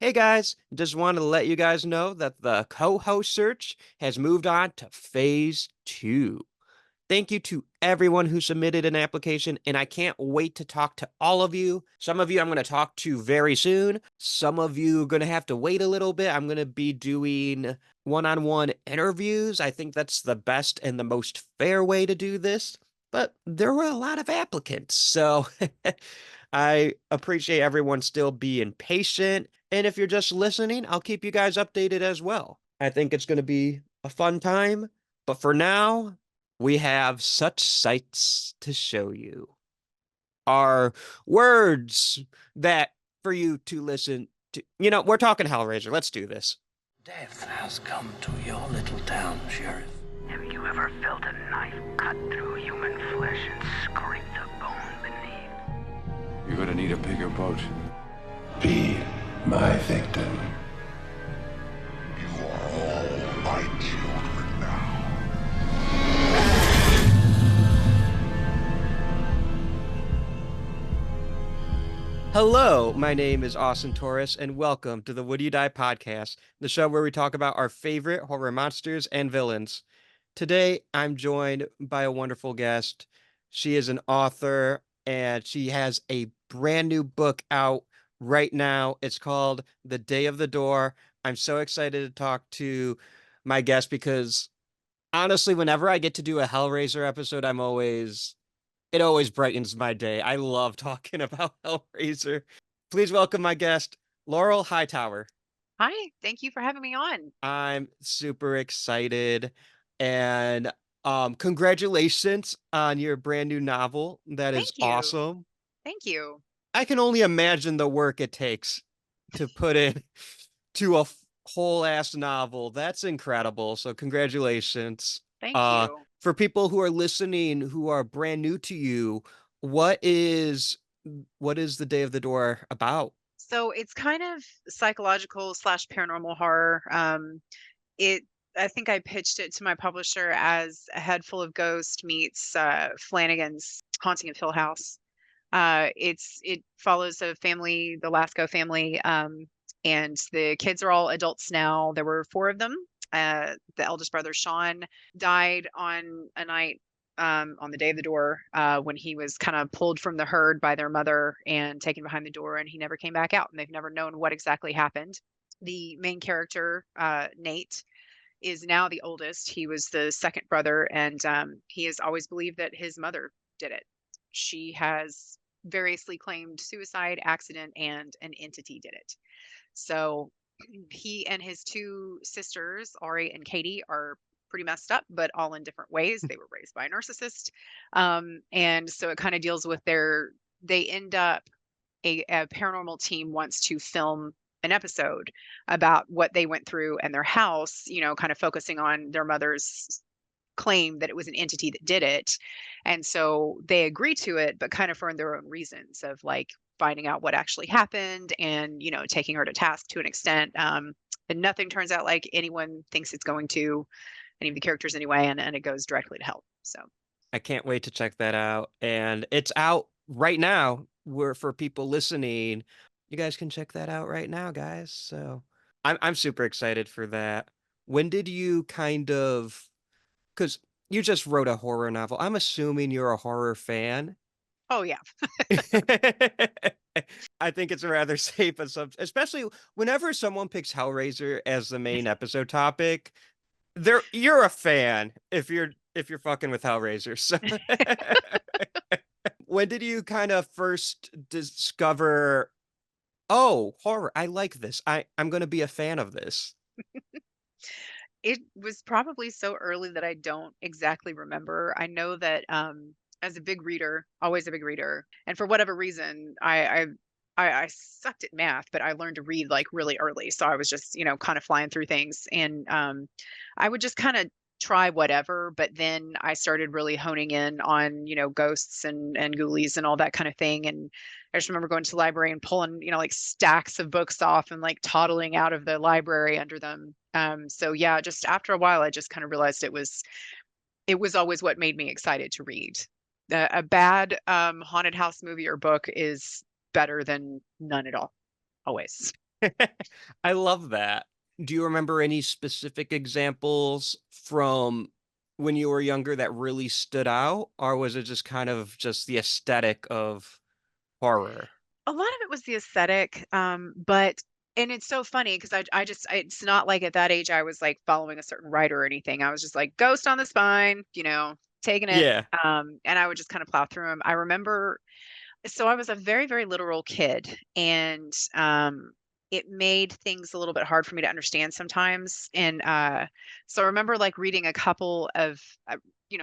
Hey guys, just wanted to let you guys know that the co-host search has moved on to phase two. Thank you to everyone who submitted an application, and I can't wait to talk to all of you. Some of you I'm going to talk to very soon. Some of you are going to have to wait a little bit. I'm going to be doing one-on-one interviews. I think that's the best and the most fair way to do this, but there were a lot of applicants, so I appreciate everyone still being patient. And if you're just listening, I'll keep you guys updated as well. I think it's going to be a fun time. But for now, we have such sights to show you. Our words that for you to listen to. We're talking Hellraiser. Let's do this. Death has come to your little town, Sheriff. Have you ever felt a knife cut through human flesh and scrape the bone beneath? You're gonna need a bigger boat. Be my victim. You are all my children now. Hello, my name is Austin Torres, and welcome to the Would You Die podcast, the show where we talk about our favorite horror monsters and villains. Today, I'm joined by a wonderful guest. She is an author, and she has a brand new book out right now. It's called The Day of the Door. I'm so excited to talk to my guest because honestly, whenever I get to do a Hellraiser episode, it always brightens my day. I love talking about Hellraiser. Please welcome my guest, Laurel Hightower. Hi, thank you for having me on. I'm super excited, and congratulations on your brand new novel. That is Thank you. awesome. Thank you. I can only imagine the work it takes to put in to a whole ass novel. That's incredible. So congratulations. Thank you. For people who are listening who are brand new to you, what is the Day of the Door about? So it's kind of psychological slash paranormal horror. It I think I pitched it to my publisher as A Head Full of Ghosts meets Flanagan's Haunting of Hill House. It follows a family, the Lasco family, and the kids are all adults now. There were four of them. The eldest brother, Sean, died on a night on the Day of the Door when he was kind of pulled from the herd by their mother and taken behind the door, and he never came back out, and they've never known what exactly happened. The main character, Nate, is now the oldest. He was the second brother, and he has always believed that his mother did it. She has variously claimed suicide, accident, and an entity did it. So he and his two sisters, Ari and Katie, are pretty messed up, but all in different ways. They were raised by a narcissist. And so it kind of deals with they end up, a paranormal team wants to film an episode about what they went through and their house, kind of focusing on their mother's claim that it was an entity that did it. And so they agree to it, but kind of for their own reasons of like finding out what actually happened and, taking her to task to an extent. And nothing turns out like anyone thinks it's going to, any of the characters anyway, and it goes directly to hell. So I can't wait to check that out. And it's out right now. For people listening, you guys can check that out right now, guys. So I'm super excited for that. When did you because you just wrote a horror novel. I'm assuming you're a horror fan. Oh yeah. I think it's a rather safe assumption, especially whenever someone picks Hellraiser as the main episode topic. You're a fan if you're fucking with Hellraiser. So when did you kind of first discover, oh, horror, I like this. I'm going to be a fan of this. It was probably so early that I don't exactly remember. I know that as a big reader, always a big reader, and for whatever reason, I sucked at math, but I learned to read like really early. So I was just, kind of flying through things, and I would just kind of try whatever. But then I started really honing in on, ghosts and ghoulies and all that kind of thing. And I just remember going to the library and pulling, like stacks of books off and like toddling out of the library under them. So yeah, just after a while, I just kind of realized it was always what made me excited to read. A bad haunted house movie or book is better than none at all, always. I love that. Do you remember any specific examples from when you were younger that really stood out, or was it just kind of just the aesthetic of horror? A lot of it was the aesthetic, but and it's so funny because it's not like at that age I was like following a certain writer or anything. I was just like ghost on the spine, taking it. Yeah. And I would just kind of plow through them. I remember, so I was a very, very literal kid, and it made things a little bit hard for me to understand sometimes. And so I remember like reading a couple of,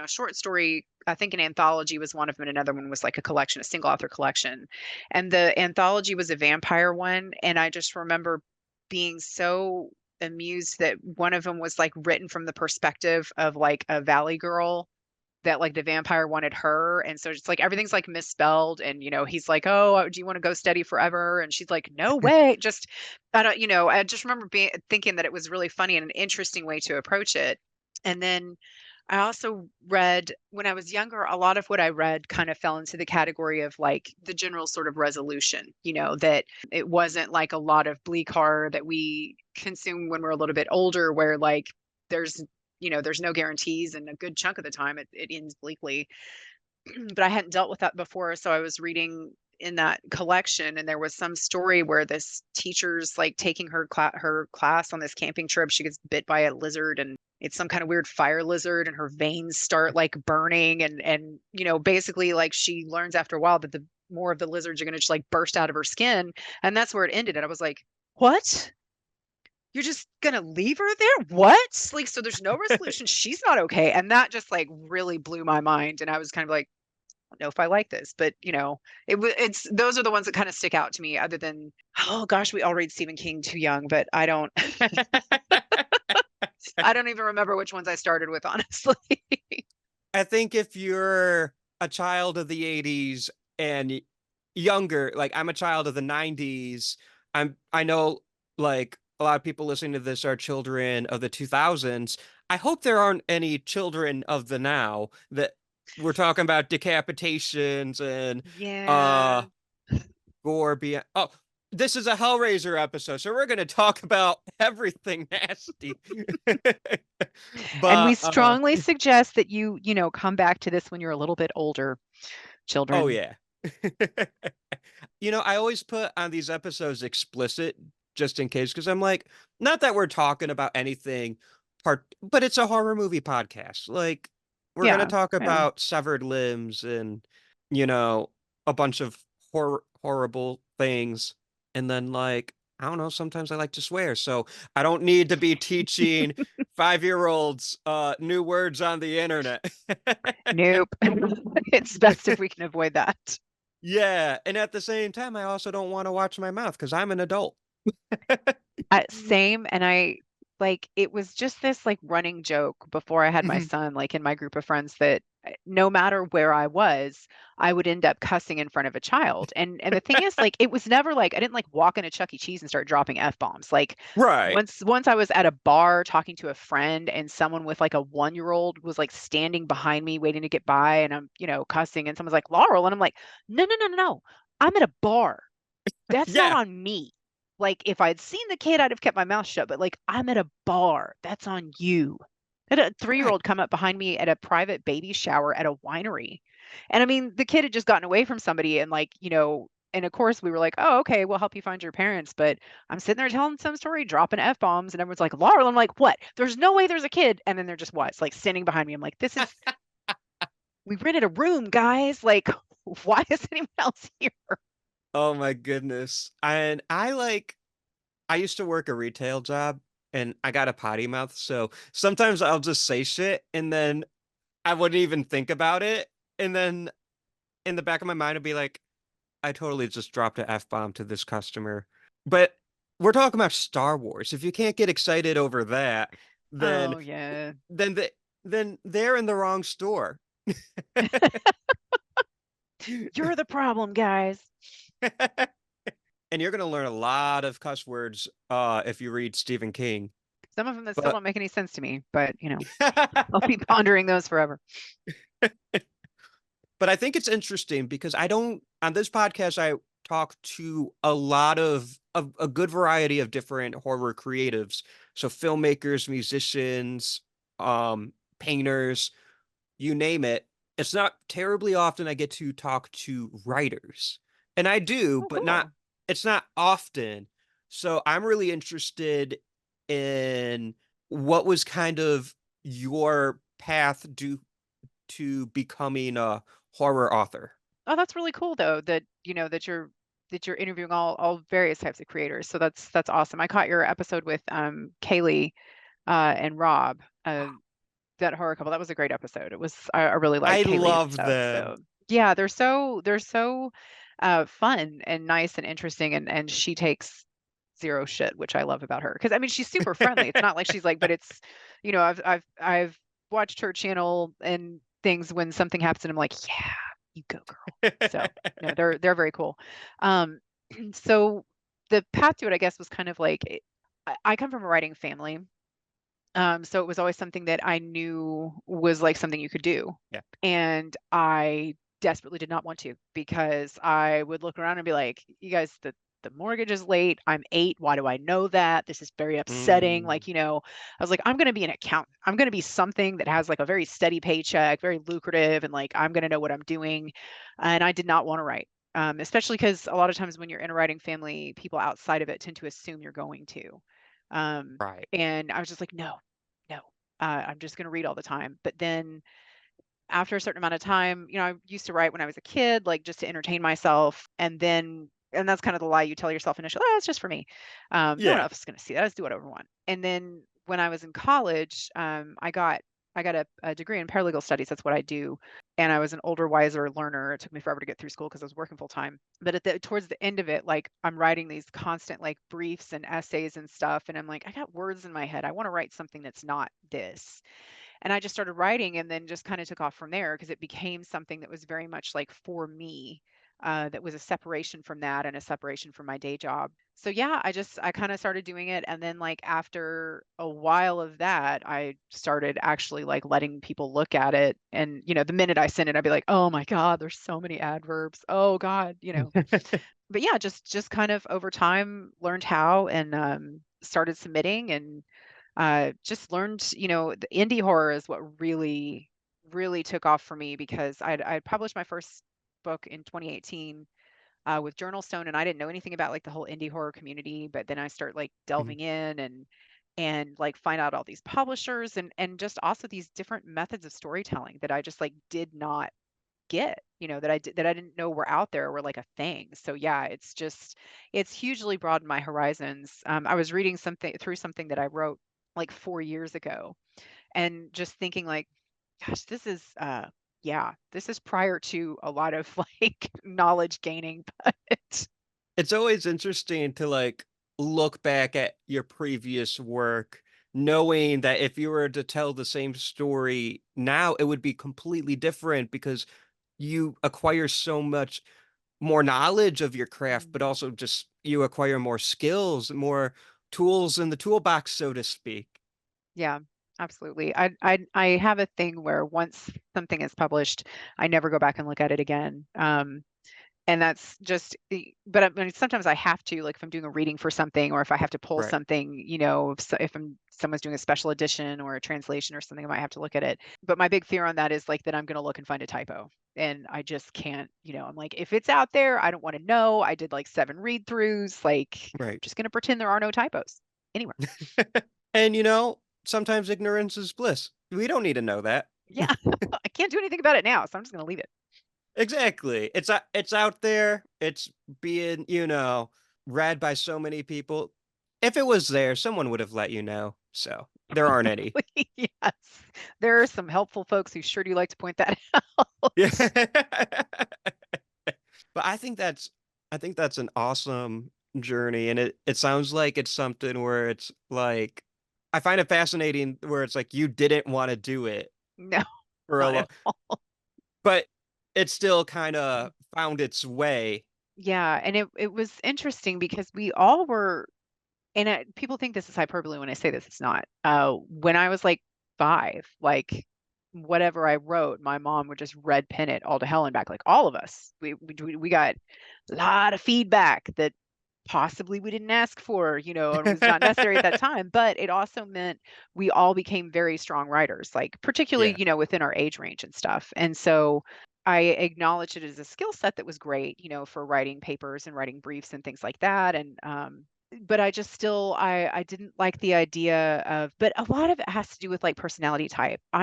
short story. I think an anthology was one of them, and another one was like a collection, a single author collection. And the anthology was a vampire one, and I just remember being so amused that one of them was like written from the perspective of like a valley girl that like the vampire wanted her. And so it's like everything's like misspelled. And, he's like, oh, do you want to go steady forever? And she's like, no way. Just, I don't, I just remember thinking that it was really funny and an interesting way to approach it. And then I also read when I was younger, a lot of what I read kind of fell into the category of like the general sort of resolution, that it wasn't like a lot of bleak horror that we consume when we're a little bit older, where like there's there's no guarantees, and a good chunk of the time it ends bleakly. But I hadn't dealt with that before. So I was reading in that collection, and there was some story where this teacher's like taking her class on this camping trip. She gets bit by a lizard, and it's some kind of weird fire lizard, and her veins start like burning. And basically like she learns after a while that the more of the lizards are going to just like burst out of her skin. And that's where it ended. And I was like, what? You're just gonna leave her there? What? Like, so there's no resolution. She's not okay. And that just like really blew my mind. And I was kind of like, I don't know if I like this, but it's those are the ones that kind of stick out to me, other than, oh gosh, we all read Stephen King too young, but I don't I don't even remember which ones I started with, honestly. I think if you're a child of the 80s and younger, like I'm a child of the 90s, I know like a lot of people listening to this are children of the 2000s. I hope there aren't any children of the now that we're talking about decapitations and Yeah. gore beyond. Oh, this is a Hellraiser episode, so we're going to talk about everything nasty. And we But strongly suggest that come back to this when you're a little bit older, children. oh yeah. I always put on these episodes explicit just in case, because I'm like, not that we're talking about anything but it's a horror movie podcast. Like we're Yeah, gonna talk yeah. about severed limbs and a bunch of horrible things. And then like, I don't know, sometimes I like to swear. So I don't need to be teaching 5-year-olds new words on the internet. Nope. It's best if we can avoid that. Yeah, and at the same time, I also don't want to watch my mouth because I'm an adult. Same. And it was just this like running joke before I had my son, like in my group of friends, that no matter where I was, I would end up cussing in front of a child. And the thing is, like, it was never like I didn't like walk into Chuck E. Cheese and start dropping F-bombs. Like Right. once I was at a bar talking to a friend, and someone with like a 1-year-old was like standing behind me waiting to get by, and I'm, cussing, and someone's like, Laurel, and I'm like, no. I'm at a bar. That's not Yeah. on me. Like if I'd seen the kid, I'd have kept my mouth shut, but like I'm at a bar. That's on you. I had a 3-year-old come up behind me at a private baby shower at a winery. And I mean, the kid had just gotten away from somebody, and like, and of course we were like, oh, okay, we'll help you find your parents. But I'm sitting there telling some story, dropping F-bombs, and everyone's like, Laurel, I'm like, what? There's no way there's a kid. And then there just was, like, standing behind me. I'm like, this is, we rented a room, guys. Like, why is anyone else here? Oh my goodness. And I used to work a retail job and I got a potty mouth. So sometimes I'll just say shit and then I wouldn't even think about it. And then in the back of my mind, I'd be like, I totally just dropped an F-bomb to this customer. But we're talking about Star Wars. If you can't get excited over that, then Oh yeah. then they're in the wrong store. You're the problem, guys. And you're going to learn a lot of cuss words if you read Stephen King. Some of them that still don't make any sense to me, but I'll be pondering those forever. But I think it's interesting because on this podcast, I talk to a lot of a good variety of different horror creatives. So filmmakers, musicians, painters, you name it. It's not terribly often I get to talk to writers. And I do, Oh, but not cool. it's not often. So I'm really interested in what was kind of your path to becoming a horror author. Oh, that's really cool though that that you're interviewing all various types of creators. So that's awesome. I caught your episode with Kaylee and Rob, that horror couple. That was a great episode. It was I really like I Kaylee and love stuff. them. So yeah, they're so fun and nice and interesting, and she takes zero shit, which I love about her. Because I mean, she's super friendly. It's not like she's like, but it's, I've watched her channel and things when something happens, and I'm like, yeah, you go, girl. So no, they're very cool. Um, so the path to it, I guess, was kind of like I come from a writing family. So it was always something that I knew was like something you could do. Yeah. And I desperately did not want to because I would look around and be like, you guys, the mortgage is late. I'm 8. Why do I know that? This is very upsetting. Mm, Like, I was like, I'm going to be an accountant. I'm going to be something that has like a very steady paycheck, very lucrative, and like I'm going to know what I'm doing. And I did not want to write. Especially because a lot of times when you're in a writing family, people outside of it tend to assume you're going to. Um, right. and I was just like, no, no, I'm just going to read all the time. But then after a certain amount of time, I used to write when I was a kid, like just to entertain myself. And that's kind of the lie you tell yourself initially, oh, it's just for me. No one Yeah. else is going to see that. Let's do whatever we want. And then when I was in college, I got a degree in paralegal studies. That's what I do. And I was an older, wiser learner. It took me forever to get through school because I was working full time. But towards the end of it, like I'm writing these constant like briefs and essays and stuff. And I'm like, I got words in my head. I want to write something that's not this. And I just started writing and then just kind of took off from there because it became something that was very much like for me. That was a separation from that and a separation from my day job. So yeah, I kind of started doing it. And then like after a while of that, I started actually like letting people look at it. And the minute I sent it, I'd be like, oh my God, there's so many adverbs. Oh God. But yeah, just kind of over time learned how and started submitting and just learned, the indie horror is what really, really took off for me because I'd published my first book in 2018 with Journal Stone, and I didn't know anything about like the whole indie horror community. But then I start like Mhm. delving in and like find out all these publishers and just also these different methods of storytelling that I just like did not get, that I didn't know were out there were like a thing. So yeah, it's hugely broadened my horizons. I was reading something that I wrote like 4 years ago and just thinking like, gosh, this is prior to a lot of like knowledge gaining, but It's always interesting to like look back at your previous work, knowing that if you were to tell the same story now, it would be completely different because you acquire so much more knowledge of your craft, but Mhm. also just you acquire more skills, more tools in the toolbox, so to speak. Yeah, absolutely. I have a thing where once something is published, I never go back and look at it again. And that's just but I mean, sometimes I have to, like if I'm doing a reading for something or if I have to pull Right. something, if someone's doing a special edition or a translation or something, I might have to look at it. But my big fear on that is like that I'm going to look and find a typo, and I just can't. I'm like, if it's out there, I don't want to know. I did like 7 read throughs, like I'm Right. just going to pretend there are no typos anywhere. And sometimes ignorance is bliss. We don't need to know that. Yeah, I can't do anything about it now, so I'm just going to leave it. Exactly. It's out there. It's being, read by so many people. If it was there, someone would have let you know. So there aren't any. Yes, there are some helpful folks who sure do like to point that out. Yeah. But I think that's an awesome journey. And it sounds like it's something where it's like I find it fascinating where it's like you didn't want to do it No, for a not long, at all. but it still kind of found its way. Yeah, and it was interesting because we all were, and people think this is hyperbole when I say this. It's not. When I was like 5, like whatever I wrote, my mom would just red pen it all to hell and back. Like all of us, we got a lot of feedback that possibly we didn't ask for, and was not necessary at that time. But it also meant we all became very strong writers, like particularly, Yeah. within our age range and stuff. And so I acknowledged it as a skill set that was great, for writing papers and writing briefs and things like that. And but I just still I didn't like the idea of, but a lot of it has to do with like personality type. Yeah.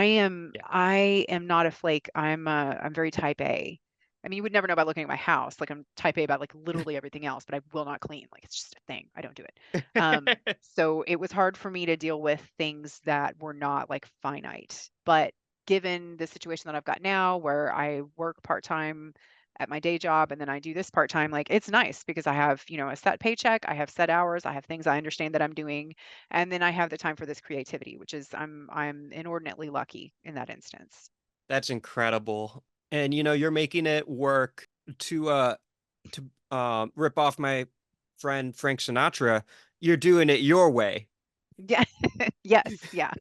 I am not a flake. I'm very type A. I mean, you would never know by looking at my house. Like I'm type A about like literally everything else, but I will not clean. Like it's just a thing. I don't do it. So it was hard for me to deal with things that were not like finite. But given the situation that I've got now, where I work part-time at my day job and then I do this part-time, like it's nice because I have, a set paycheck, I have set hours, I have things I understand that I'm doing, and then I have the time for this creativity, which is I'm inordinately lucky in that instance. That's incredible. And you're making it work to rip off my friend Frank Sinatra. You're doing it your way. Yeah. Yes, yeah.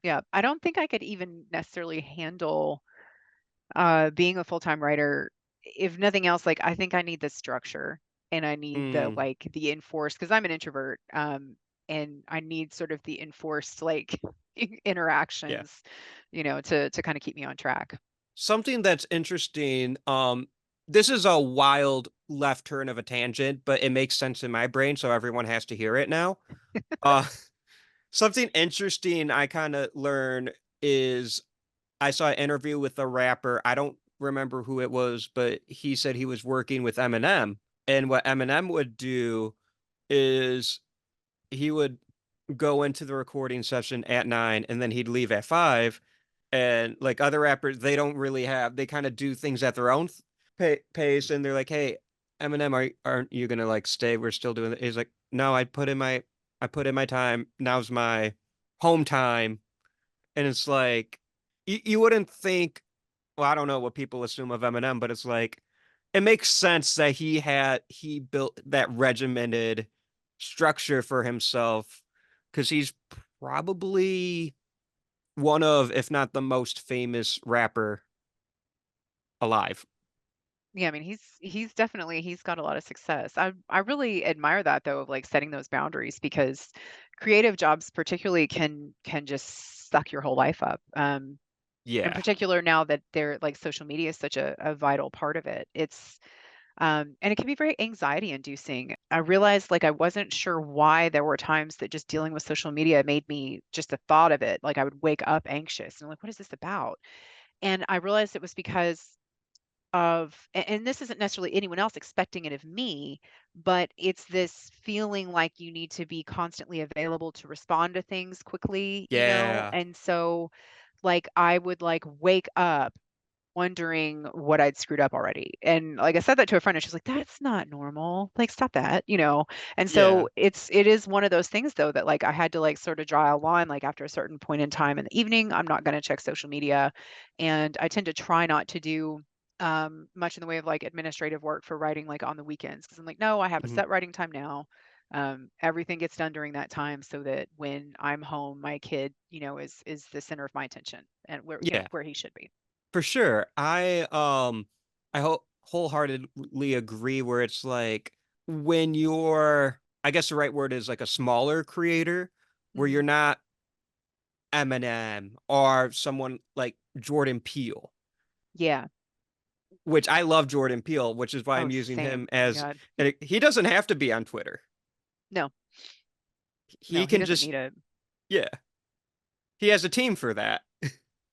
Yeah. I don't think I could even necessarily handle being a full-time writer. If nothing else, like I think I need the structure and I need the Mm, like the enforced, because I'm an introvert, and I need sort of the enforced like yeah. interactions, to kind of keep me on track. Something that's interesting, this is a wild left turn of a tangent, but it makes sense in my brain, so everyone has to hear it now. Uh, something interesting I kind of learned is I saw an interview with a rapper. I don't remember who it was, but he said he was working with Eminem. And what Eminem would do is he would go into the recording session at 9 and then he'd leave at 5. And like other rappers, they don't really have, they kind of do things at their own pace. And they're like, hey, Eminem, aren't you gonna like stay? We're still doing it. He's like, no, I put in my time. Now's my home time. And it's like, you wouldn't think, well, I don't know what people assume of Eminem, but it's like, it makes sense that he built that regimented structure for himself because he's probably one of, if not the most famous rapper alive. Yeah, I mean, he's got a lot of success. I really admire that though, of like setting those boundaries, because creative jobs particularly can just suck your whole life up. In Yeah. particular now that they're like social media is such a vital part of it. And it can be very anxiety inducing. I realized like I wasn't sure why there were times that just dealing with social media made me, just the thought of it, like I would wake up anxious and I'm like, what is this about? And I realized it was because and this isn't necessarily anyone else expecting it of me, but it's this feeling like you need to be constantly available to respond to things quickly, Yeah. and so like I would like wake up wondering what I'd screwed up already. And like I said that to a friend and she's like, that's not normal. Like stop that. And Yeah. so it is one of those things though that like I had to like sort of draw a line, like after a certain point in time in the evening, I'm not going to check social media. And I tend to try not to do much in the way of like administrative work for writing like on the weekends, because I'm like, no, I have a Mhm. set writing time now. Everything gets done during that time so that when I'm home, my kid, is the center of my attention and where Yeah. where he should be. For sure. I wholeheartedly agree where it's like when you're, I guess the right word is like a smaller creator where you're Mhm. not Eminem or someone like Jordan Peele, Yeah. which I love Jordan Peele, which is why Oh, I'm using same. him Oh my as, God. and he doesn't have to be on Twitter. No, He no, he can doesn't just, need it. yeah, he has a team for that.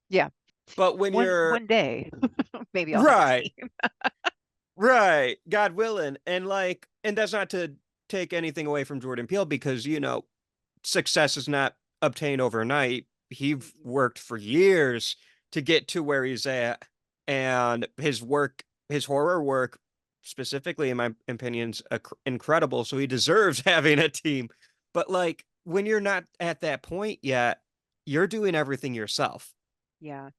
Yeah. But when One you're one day, maybe I'll have a right, team. right, God willing, and like, and that's not to take anything away from Jordan Peele because success is not obtained overnight. He Mm-mm. worked for years to get to where he's at, and his horror work, specifically, in my opinion's incredible. So he deserves having a team. But like, when you're not at that point yet, you're doing everything yourself. Yeah.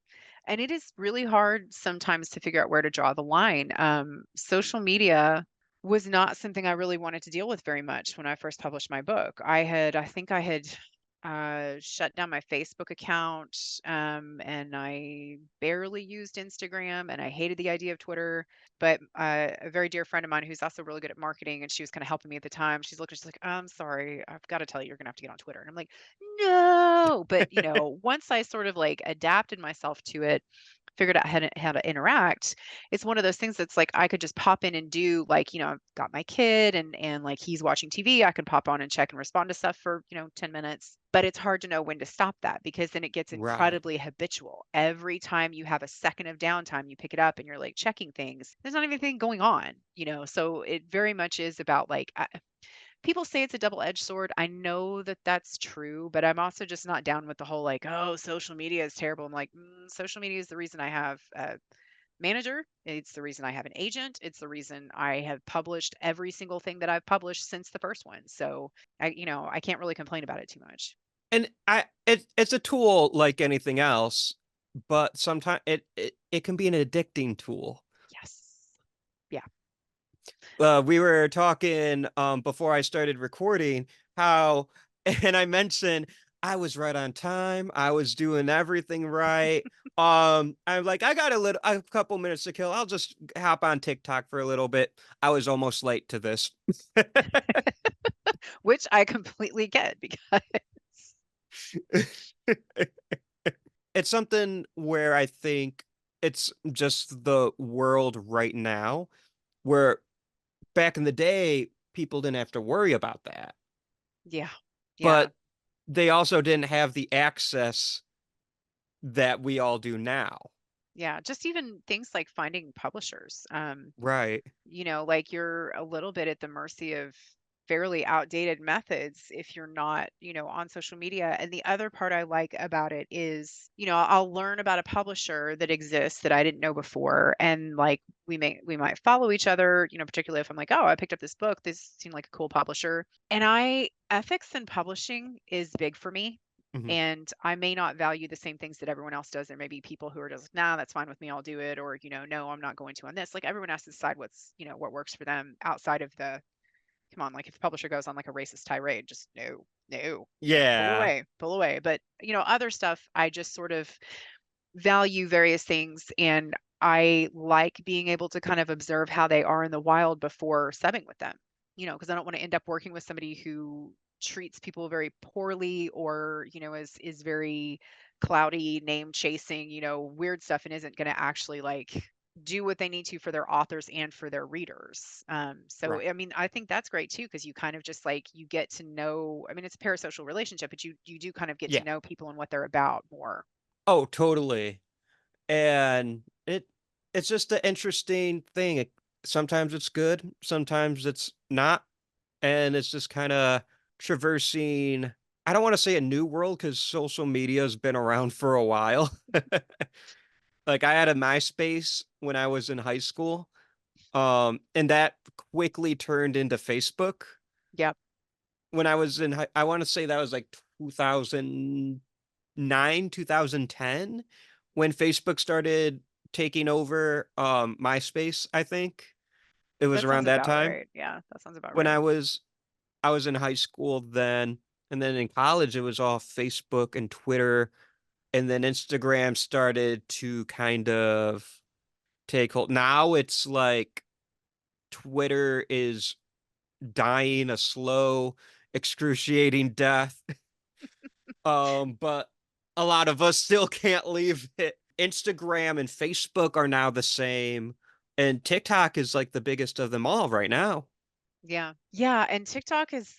And it is really hard sometimes to figure out where to draw the line. Social media was not something I really wanted to deal with very much when I first published my book. I think I had shut down my Facebook account, and I barely used Instagram, and I hated the idea of Twitter. But a very dear friend of mine who's also really good at marketing, and she was kind of helping me at the time. She's like, I'm sorry, I've got to tell you, you're gonna have to get on Twitter. And I'm like, no. But once I sort of like adapted myself to it, figured out how to interact, it's one of those things that's like I could just pop in and do, like, I've got my kid, and like he's watching TV, I can pop on and check and respond to stuff for 10 minutes. But it's hard to know when to stop that, because then it gets Right. incredibly habitual. Every time you have a second of downtime, you pick it up and you're like checking things, there's not even anything going on. So it very much is about like, people say it's a double-edged sword. I know that that's true, but I'm also just not down with the whole like, oh, social media is terrible. I'm like, social media is the reason I have a manager. It's the reason I have an agent. It's the reason I have published every single thing that I've published since the first one. So I can't really complain about it too much. And it's a tool like anything else, but sometimes it can be an addicting tool. Yes. Yeah. We were talking before I started recording how, and I mentioned I was right on time. I was doing everything right. I'm like, I got a couple minutes to kill. I'll just hop on TikTok for a little bit. I was almost late to this. Which I completely get, because It's something where I think it's just the world right now, where back in the day, people didn't have to worry about that. yeah. Yeah. But they also didn't have the access that we all do now. Yeah. Just even things like finding publishers. Right. Like you're a little bit at the mercy of fairly outdated methods if you're not, on social media. And the other part I like about it is, I'll learn about a publisher that exists that I didn't know before. And like we might follow each other, particularly if I'm like, oh, I picked up this book. This seemed like a cool publisher. And ethics in publishing is big for me. Mhm. And I may not value the same things that everyone else does. There may be people who are just, nah, that's fine with me, I'll do it. Or, no, I'm not going to on this. Like everyone has to decide what works for them outside of come on, like if a publisher goes on like a racist tirade, just no, Yeah. pull away. But, other stuff, I just sort of value various things, and I like being able to kind of observe how they are in the wild before subbing with them, because I don't want to end up working with somebody who treats people very poorly, or, is very cloudy, name chasing, weird stuff, and isn't going to actually like do what they need to for their authors and for their readers. So Right. I mean, I think that's great too, because you kind of just like you get to know. I mean, it's a parasocial relationship, but you do kind of get to Yeah. know people and what they're about more. Oh, totally. And it's just an interesting thing. Sometimes it's good, sometimes it's not, and it's just kind of traversing. I don't want to say a new world because social media has been around for a while. Like I had a MySpace when I was in high school. And that quickly turned into Facebook Yep. when I was in I want to say that was like 2009, 2010 when Facebook started taking over MySpace, I think. It was That sounds around that about time right. Yeah, that sounds about when right. I was in high school then, and then in college it was all Facebook and Twitter, and then Instagram started to kind of take hold. Now it's like Twitter is dying a slow, excruciating death. But a lot of us still can't leave it. Instagram and Facebook are now the same, and TikTok is like the biggest of them all right now. Yeah. Yeah, and TikTok is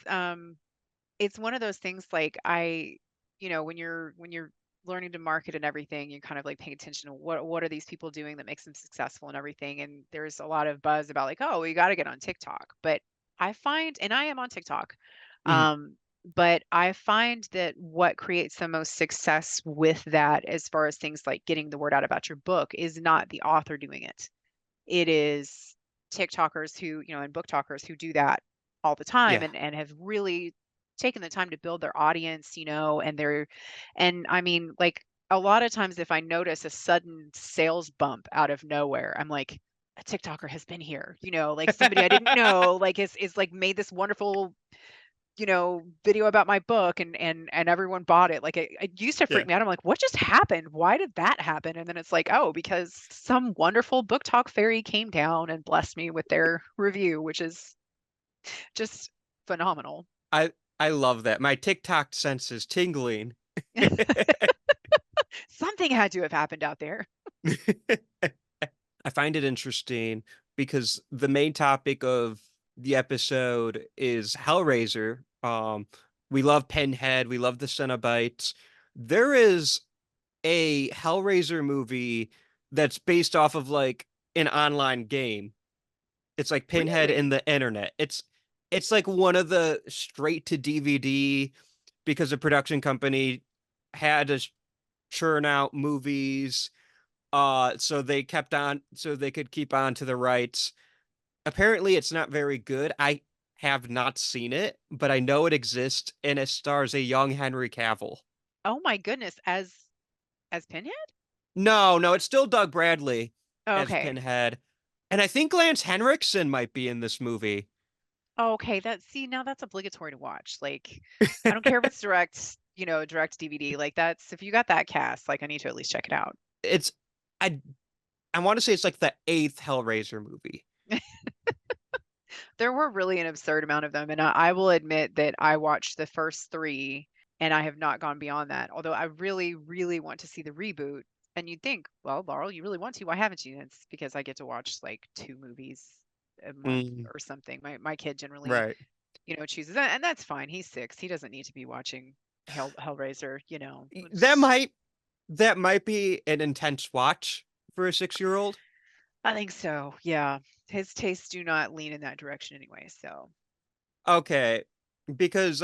it's one of those things like when you're learning to market and everything, you're kind of like paying attention to what are these people doing that makes them successful and everything. And there's a lot of buzz about like, oh, you got to get on TikTok. But I find, and I am on TikTok, Mhm. um, but I find that what creates the most success with that, as far as things like getting the word out about your book, is not the author doing it. It is TikTokers who, and book talkers who do that all the time, Yeah. and have really taken the time to build their audience, and I mean, like a lot of times if I notice a sudden sales bump out of nowhere, I'm like, a TikToker has been here, like somebody I didn't know, like is like made this wonderful video about my book and everyone bought it. Like it used to freak Yeah. me out. I'm like, what just happened? Why did that happen? And then it's like, oh, because some wonderful book talk fairy came down and blessed me with their review, which is just phenomenal. I I love that. My TikTok sense is tingling. Something had to have happened out there. I find it interesting because the main topic of the episode is Hellraiser. We love Pinhead, we love the Cenobites. There is a Hellraiser movie that's based off of like an online game. It's like Pinhead Really? in the internet. It's like one of the straight to DVD because the production company had to churn out movies so they kept on so they could keep on to the rights. Apparently it's not very good. I have not seen it, but I know it exists and it stars a young Henry Cavill. Oh my goodness, as Pinhead? No, no, it's still Doug Bradley Oh, as okay. Pinhead. And I think Lance Henriksen might be in this movie. Oh, okay. Now that's obligatory to watch. Like, I don't care if it's direct DVD. Like that's if you got that cast, like I need to at least check it out. It's I I want to say it's like the eighth Hellraiser movie. There were really an absurd amount of them, and I will admit that I watched the first three, and I have not gone beyond that. Although I really, really want to see the reboot. And you'd think, well, Laurel, you really want to. Why haven't you? And it's because I get to watch like 2 movies a month Mm, or something. My kid generally, right. chooses that, and that's fine. He's 6. He doesn't need to be watching Hellraiser. That It's- might that might be an intense watch for a 6-year-old. I think so. Yeah, his tastes do not lean in that direction anyway. So. Okay, because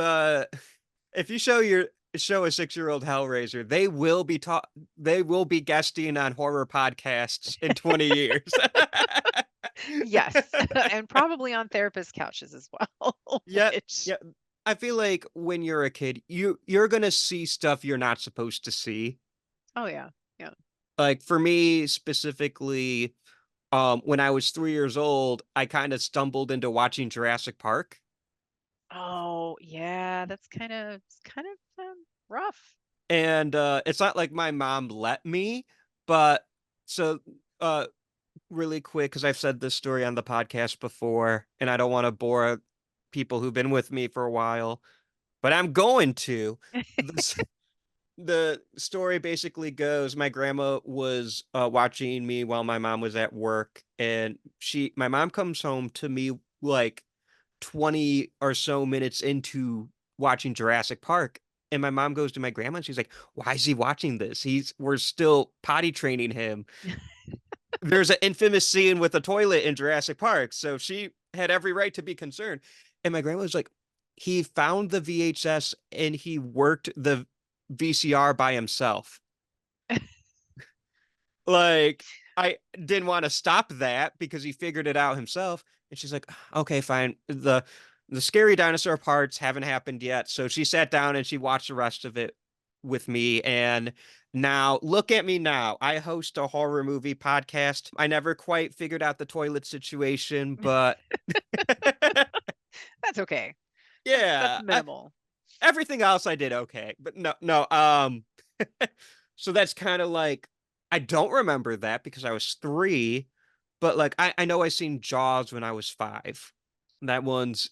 if you show a 6-year-old Hellraiser, they will be guesting on horror podcasts in 20 years. Yes, and probably on therapist couches as well, Yeah, which yeah. I feel like when you're a kid, you're gonna see stuff you're not supposed to see. oh yeah, yeah. Like for me specifically, when I was 3 years old, I kind of stumbled into watching Jurassic Park. Oh, yeah, that's kind of rough. And it's not like my mom let me, but so uh really quick, because I've said this story on the podcast before, and I don't want to bore people who've been with me for a while, but I'm going to. This, the story basically goes my grandma was watching me while my mom was at work, and my mom comes home to me like 20 or so minutes into watching Jurassic Park. And my mom goes to my grandma and she's like, why is he watching this? We're still potty training him. There's an infamous scene with a toilet in Jurassic Park. So she had every right to be concerned. And my grandma was like, he found the VHS and he worked the VCR by himself. Like, I didn't want to stop that because he figured it out himself. And she's like, okay, fine. The scary dinosaur parts haven't happened yet. So she sat down and she watched the rest of it with me. And now look at me now. I host a horror movie podcast. I never quite figured out the toilet situation, but That's okay. That's yeah, minimal. everything else I did okay. But no. So that's kind of like I don't remember that because I was 3, but like I know I seen Jaws when I was 5. That one's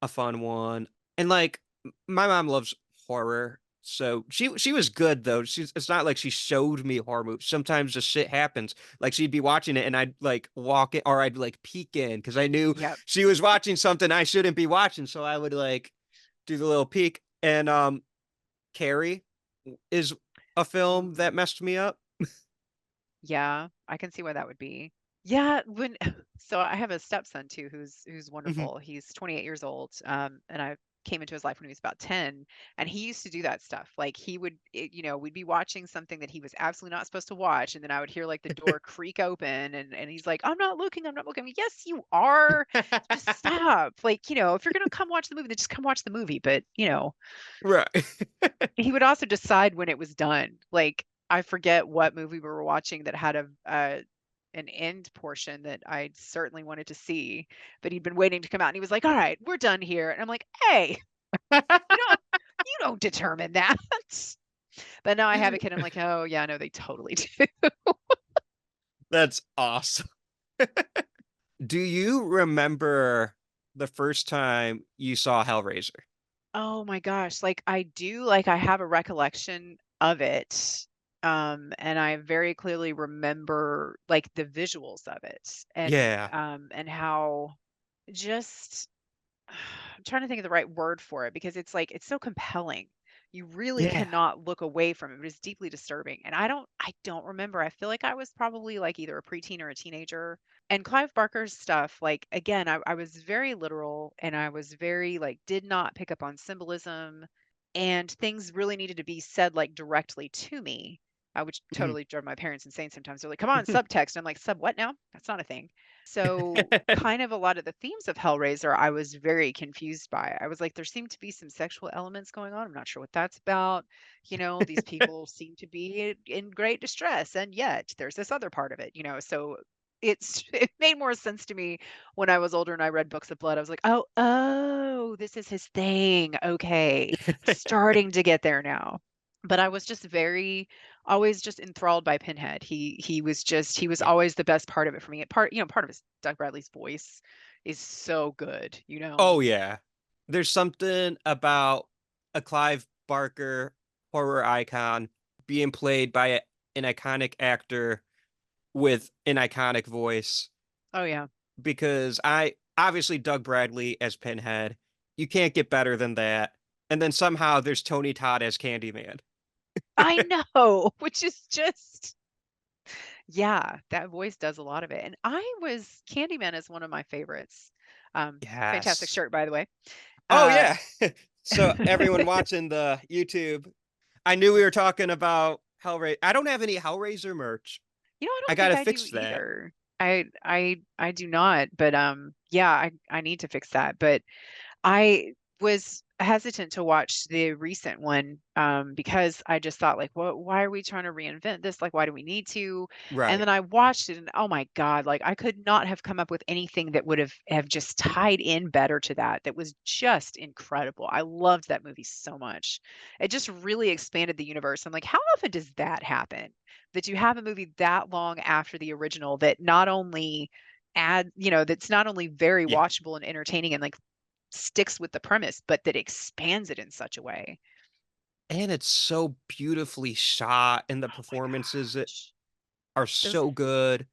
a fun one. And like my mom loves horror. So she was good though. It's not like she showed me horror movies. Sometimes the shit happens. Like she'd be watching it and I'd like walk in or I'd like peek in because I knew Yep. she was watching something I shouldn't be watching. So I would like do the little peek. And Carrie is a film that Mhm. messed me up. Yeah, I can see why that would be. Yeah, when so I have a stepson too who's Mhm. wonderful. He's 28 years old. And I came into his life when he was about 10, and he used to do that stuff. Like we'd be watching something that he was absolutely not supposed to watch, and then I would hear like the door creak open and he's like, I'm not looking, I'm not looking. Yes, you are. Just stop. Like, if you're gonna come watch the movie, then just come watch the movie. But Right. he would also decide when it was done. Like I forget what movie we were watching that had an end portion that I certainly wanted to see, but he'd been waiting to come out and he was like, "All right, we're done here." And I'm like, "Hey." You don't determine that. But now I have a kid. I'm like, oh yeah, no, they totally do. That's awesome. Do you remember the first time you saw Hellraiser? Oh my gosh, like I do, like I have a recollection of it. And I very clearly remember like the visuals of it Yeah. and how just I'm trying to think of the right word for it because it's like it's so compelling. You really Yeah. cannot look away from it. It is deeply disturbing. And I don't remember. I feel like I was probably like either a preteen or a teenager. And Clive Barker's stuff, like again, I was very literal and I was very like did not pick up on symbolism and things really needed to be said like directly to me. Which Mhm. totally drove my parents insane sometimes. They're like, come on, subtext. I'm like, sub what now? That's not a thing. So kind of a lot of the themes of Hellraiser, I was very confused by. I was like, there seemed to be some sexual elements going on. I'm not sure what that's about. These people seem to be in great distress, and yet there's this other part of it. So it made more sense to me when I was older and I read Books of Blood. I was like, oh, this is his thing. Okay, starting to get there now. But I was just very always just enthralled by Pinhead. He was Yeah. always the best part of it for me. Part of his Doug Bradley's voice is so good. Oh yeah. There's something about a Clive Barker horror icon being played by an iconic actor with an iconic voice Oh yeah. because I obviously Doug Bradley as Pinhead. You can't get better than that. And then somehow there's Tony Todd as Candyman. I know, which is just yeah, that voice does a lot of it. And Candyman is one of my favorites. Fantastic Yes. shirt, by the way. Oh Uh yeah. So everyone watching the YouTube, I knew we were talking about Hellraiser. I don't have any Hellraiser merch. I I don't think gotta I do fix that. either. I do not, but yeah, I need to fix that. But I was hesitant to watch the recent one because I just thought like, what? Why are we trying to reinvent this? Like, why do we need to? And Right. then I watched it, and oh my God, like I could not have come up with anything that would have just tied in better to that. That was just incredible. I loved that movie so much. It just really expanded the universe. I'm like, how often does that happen? That you have a movie that long after the original that not only that's not only very Yeah. watchable and entertaining and like sticks with the premise, but that expands it in such a way. And it's so beautifully shot, and the Oh my performances gosh. are Those so good.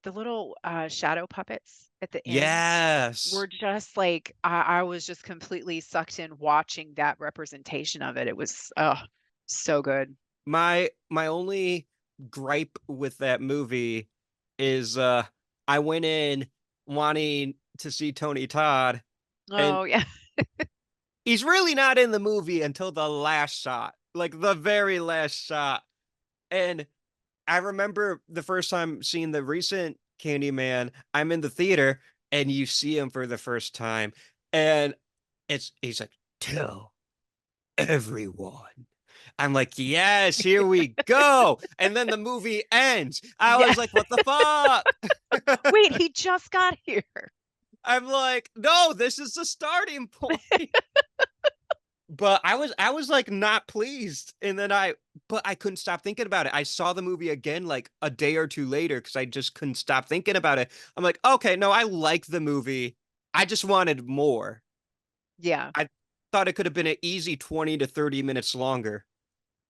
the little shadow puppets at the end were Yes. just like I was just completely sucked in watching that representation of it. It was so good. My only gripe with that movie is I went in wanting to see Tony Todd, and Oh yeah. he's really not in the movie until the last shot, like the very last shot. And I remember the first time seeing the recent Candyman, I'm in the theater and you see him for the first time, and he's like, tell everyone. I'm like, yes, here we go. And then the movie ends. I Yeah. was like, what the fuck? Wait, he just got here. I'm like, no, this is the starting point. But I was like not pleased. And then but I couldn't stop thinking about it. I saw the movie again like a day or two later because I just couldn't stop thinking about it. I'm like, okay, no, I like the movie. I just wanted more. Yeah. I thought it could have been an easy 20 to 30 minutes longer.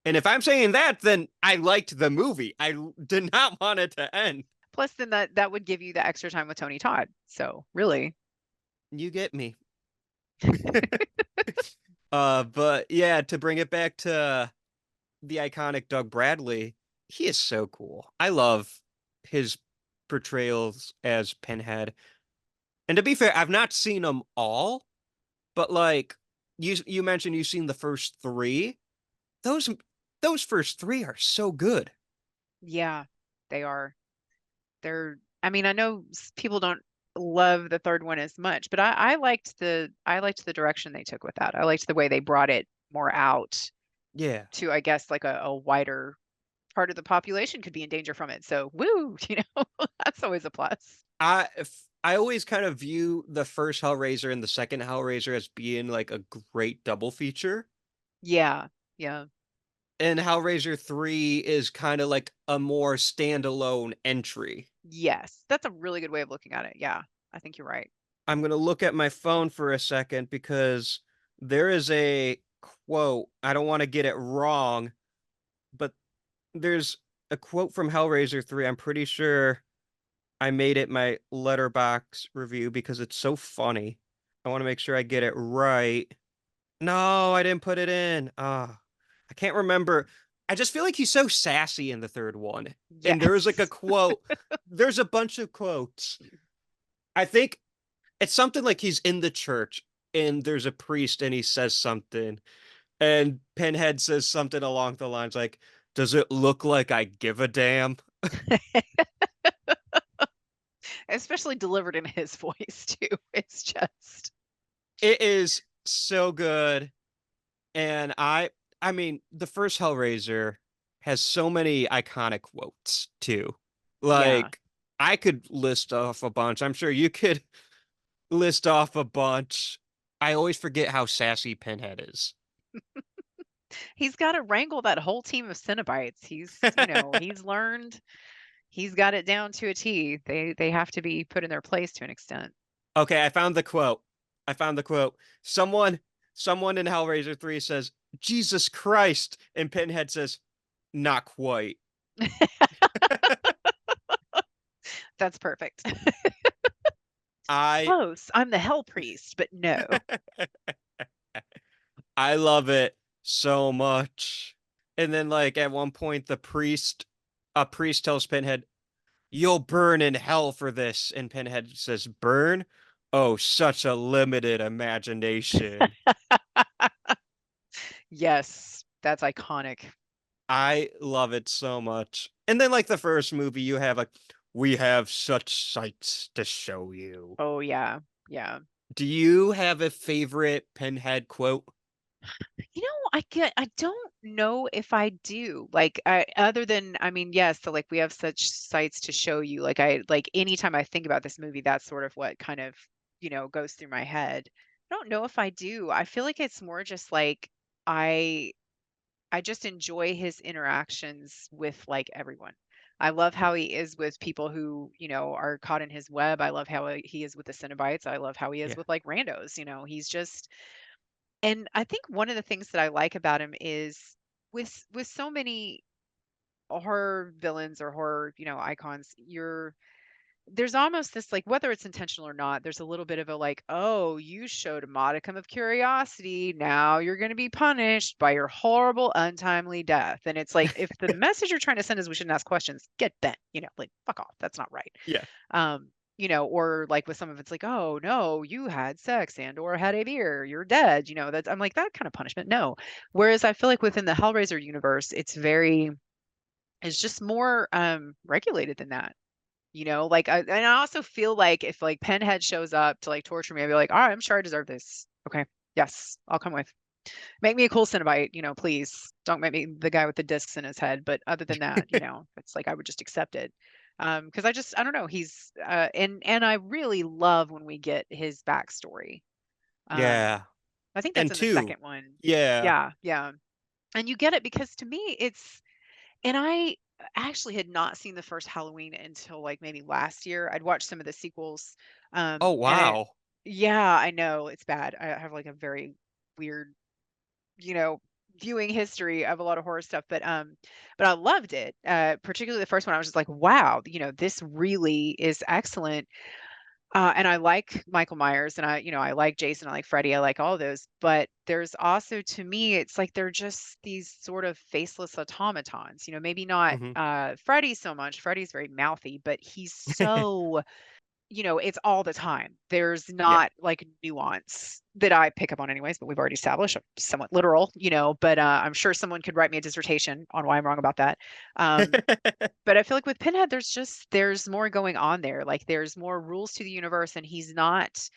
And if I'm saying that, then I liked the movie. I did not want it to end. Plus then that would give you the extra time with Tony Todd. So really. You get me. But yeah, to bring it back to the iconic Doug Bradley, he is so cool. I love his portrayals as Pinhead. And to be fair, I've not seen them all, but like you mentioned you've seen the first three. Those those first three are so good. Yeah, they are. I mean, I know people don't love the third one as much, but I liked the direction they took with that. I liked the way they brought it more out Yeah. to, I guess, like a wider part of the population could be in danger from it. So, woo, that's always a plus. I I always kind of view the first Hellraiser and the second Hellraiser as being like a great double feature. Yeah. Yeah. And Hellraiser 3 is kind of like a more standalone entry. Yes. That's a really good way of looking at it. Yeah. I think you're right. I'm going to look at my phone for a second because there is a quote. I don't want to get it wrong, but there's a quote from Hellraiser 3. I'm pretty sure I made it my Letterboxd review because it's so funny. I want to make sure I get it right. No, I didn't put it in. I can't remember. I just feel like he's so sassy in the third one. And there was like a Yes. quote. There's a bunch of quotes. I think it's something like he's in the church and there's a priest and he says something. And Pinhead says something along the lines like, "Does it look like I give a damn?" Especially delivered in his voice too. It's just It is so good. And I mean, the first Hellraiser has so many iconic quotes too. yeah. Like I could list off a bunch. I'm sure you could list off a bunch. I always forget how sassy Pinhead is. He's got to wrangle that whole team of Cenobites. He's learned, he's got it down to a T. They have to be put in their place to an extent. Okay, I found the quote. I found the quote. Someone in Hellraiser 3 says, "Jesus Christ," and Pinhead says, "Not quite." That's perfect. I Close. I'm the hell priest, but no. I love it so much. And then like at one point a priest tells Pinhead, "You'll burn in hell for this." And Pinhead says, "Burn? Oh, such a limited imagination." Yes, that's iconic. I love it so much. And then like the first movie, you have like, "We have such sights to show you." Oh yeah. Yeah. Do you have a favorite Pinhead quote? I don't know if I do. Like other than I mean, yes, so like we have such sights to show you. Like anytime I think about this movie, that's sort of what kind of, goes through my head. I don't know if I do. I feel like it's more just like I I just enjoy his interactions with like everyone. I love how he is with people who, are caught in his web. I love how he is with the Cenobites. I love how he is Yeah. with like randos. He's just and I think one of the things that I like about him is with so many horror villains or horror, icons, there's almost this like whether it's intentional or not, there's a little bit of a like, oh, you showed a modicum of curiosity. Now you're going to be punished by your horrible, untimely death. And it's like if the message you're trying to send is we shouldn't ask questions, get bent, like fuck off. That's not right. Yeah. Or like with some of it's like, oh no, you had sex and or had a beer, you're dead. That's I'm like that kind of punishment. No. Whereas I feel like within the Hellraiser universe, it's just more regulated than that. Like and I also feel like if like Penhead shows up to like torture me, I'd be like, all right, I'm sure I deserve this. Okay. Yes, I'll come with. Make me a cool Cenobite, please. Don't make me the guy with the discs in his head. But other than that, it's like I would just accept it. Because I don't know, he's and I really love when we get his backstory. Um, Yeah. I think that's And in the two. second one. Yeah. Yeah, yeah. And you get it because to me and I actually had not seen the first Halloween until like maybe last year. I'd watched some of the sequels. Oh, And it wow. Yeah, I know it's bad. I have like a very weird, you know, viewing history of a lot of horror stuff, but I loved it. Particularly the first one. I was just like, wow, this really is excellent. And I like Michael Myers and I like Jason, I like Freddy, I like all those. But there's also to me, it's like they're just these sort of faceless automatons, maybe not Hmm. Freddy so much. Freddy's very mouthy, but he's so it's all the time. There's Yeah. not like nuance that I pick up on anyways, but we've already established I'm somewhat literal, but I'm sure someone could write me a dissertation on why I'm wrong about that. Um, but I feel like with Pinhead, there's more going on there. Like there's more rules to the universe, and he's not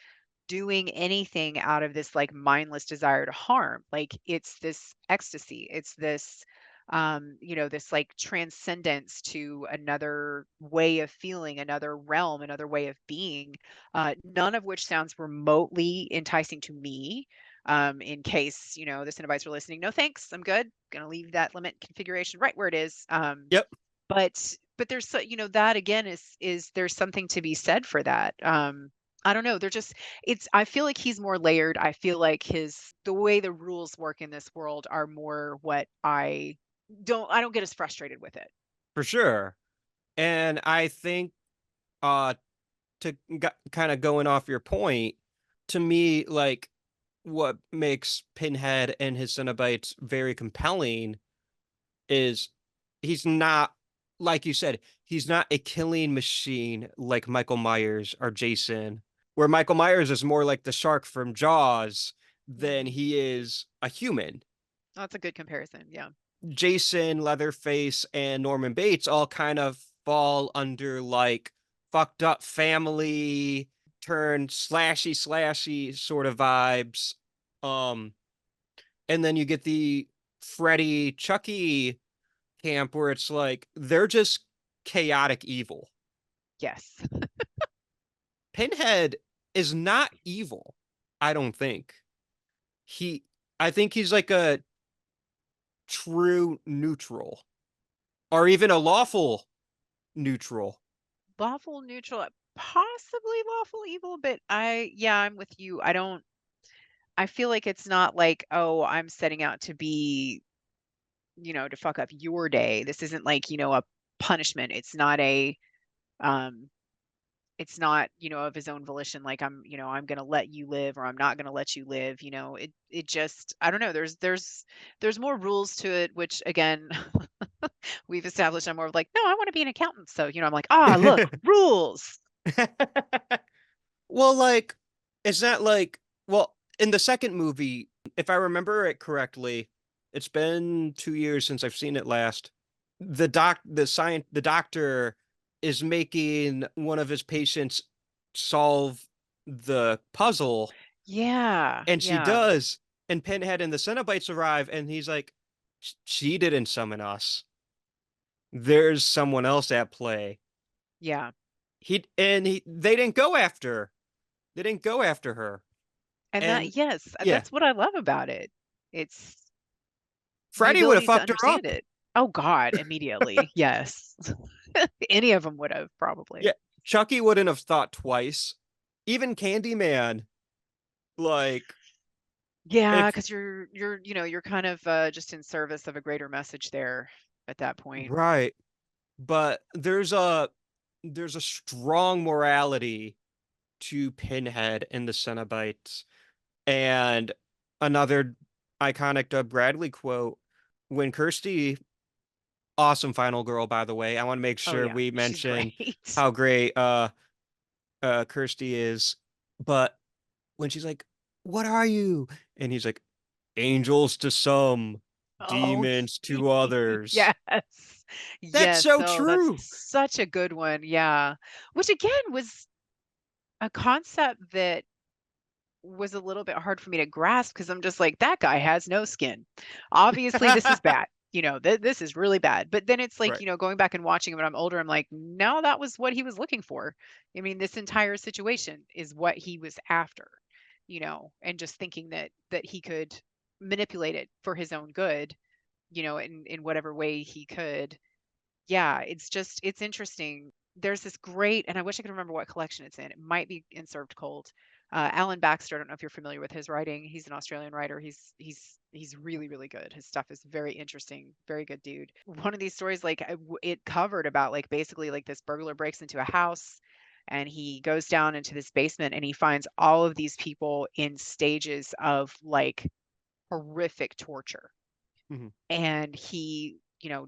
doing anything out of this like mindless desire to harm. Like it's this ecstasy. It's this this like transcendence to another way of feeling, another realm, another way of being, none of which sounds remotely enticing to me. In case, the Cenobites are listening, no thanks, I'm good. Gonna leave that limit configuration right where it is. Yep. But there's that again is there's something to be said for that. I don't know. They're just I feel like he's more layered. I feel like the way the rules work in this world are more what I don't get as frustrated with it. For sure. And I think uh to kind of going off your point, to me, like what makes Pinhead and his Cenobites very compelling is he's not, like you said, he's not a killing machine like Michael Myers or Jason, where Michael Myers is more like the shark from Jaws than Mhm. he is a human. That's a good comparison. Yeah. Jason, Leatherface, and Norman Bates all kind of fall under like fucked up family turn slashy sort of vibes. Um, and then you get the Freddy Chucky camp where it's like they're just chaotic evil. Yes. Pinhead is not evil, I don't think. He I think he's like a true neutral or even a lawful neutral. Lawful neutral, possibly lawful evil, but yeah, I'm with you. I feel like it's not like, oh, I'm setting out to be, to fuck up your day. This isn't like, a punishment. Um, it's not, of his own volition, like I'm gonna let you live or I'm not gonna let you live. It just, I don't know. There's more rules to it, which again, we've established I'm more of like, no, I want to be an accountant. So, I'm like, look, rules. Well, like, it's not like, well, in the second movie, if I remember it correctly, it's been 2 years since I've seen it last. The doctor is making one of his patients solve the puzzle, Yeah, and she yeah, does. And Pinhead and the Cenobites arrive, and he's like, She didn't summon us. There's someone else at play." yeah. They didn't go after her. They didn't go after her. And And yes, yeah, that's what I love about it. It's the Freddy would have ability to fucked her understand up. it. Oh God, immediately. Yes. Any of them would have Yeah, probably. Chucky wouldn't have thought twice. Even Candyman, like Yeah, if because you're kind of just in service of a greater message there at that point. right, but there's a strong morality to Pinhead and the Cenobites, and another iconic Doug Bradley quote when Kirsty, awesome final girl, by the way. I want to make Oh sure yeah, we she's mention great. how great Kirsty is, but when she's like, "What are you?" and he's like, "Angels to some, Oh, demons to others." yes. That's Yes. so Oh, that's true. such a good one. Yeah. Which again was a concept that was a little bit hard for me to grasp because I'm just like, that guy has no skin. Obviously, this is bad. This is really bad. But then it's like, Right. going back and watching him when I'm older, I'm like, no, that was what he was looking for. I mean, this entire situation is what he was after, and just thinking that he could manipulate it for his own good, in whatever way he could. Yeah, it's interesting. There's this great, and I wish I could remember what collection it's in. It might be in Served Cold. Alan Baxter, I don't know if you're familiar with his writing. He's an Australian writer. He's really, really good. His stuff is very interesting, very good dude. One of these stories, like it covered about like basically like this burglar breaks into a house and he goes down into this basement and he finds all of these people in stages of like horrific torture, Mhm. and he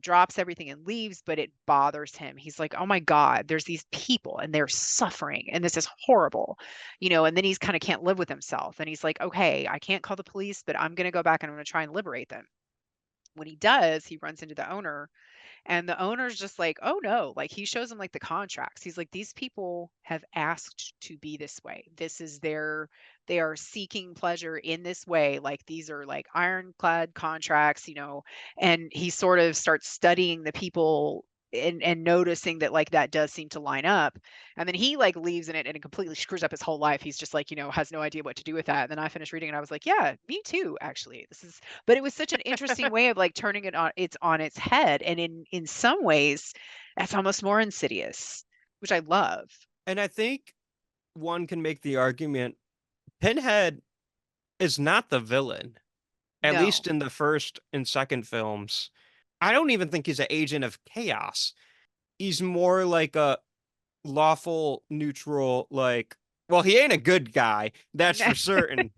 drops everything and leaves, but it bothers him. He's like, oh my god, there's these people and they're suffering and this is horrible, and then he's kind of can't live with himself and he's like, okay, I can't call the police, but I'm going to go back and I'm going to try and liberate them. When he does, he runs into the owner, and the owner's just like, oh no, like he shows him like the contracts. He's like, these people have asked to be this way. This is They are seeking pleasure in this way. Like these are like ironclad contracts, and he sort of starts studying the people and noticing that like that does seem to line up. And then he like leaves in it and it completely screws up his whole life. He's just like, has no idea what to do with that. And then I finished reading and I was like, yeah, me too, actually. But it was such an interesting way of like turning it on its head. And in some ways, that's almost more insidious, which I love. And I think one can make the argument Pinhead is not the villain, at No. least in the first and second films. I don't even think he's an agent of chaos. He's more like a lawful, neutral, like, well, he ain't a good guy, that's for certain.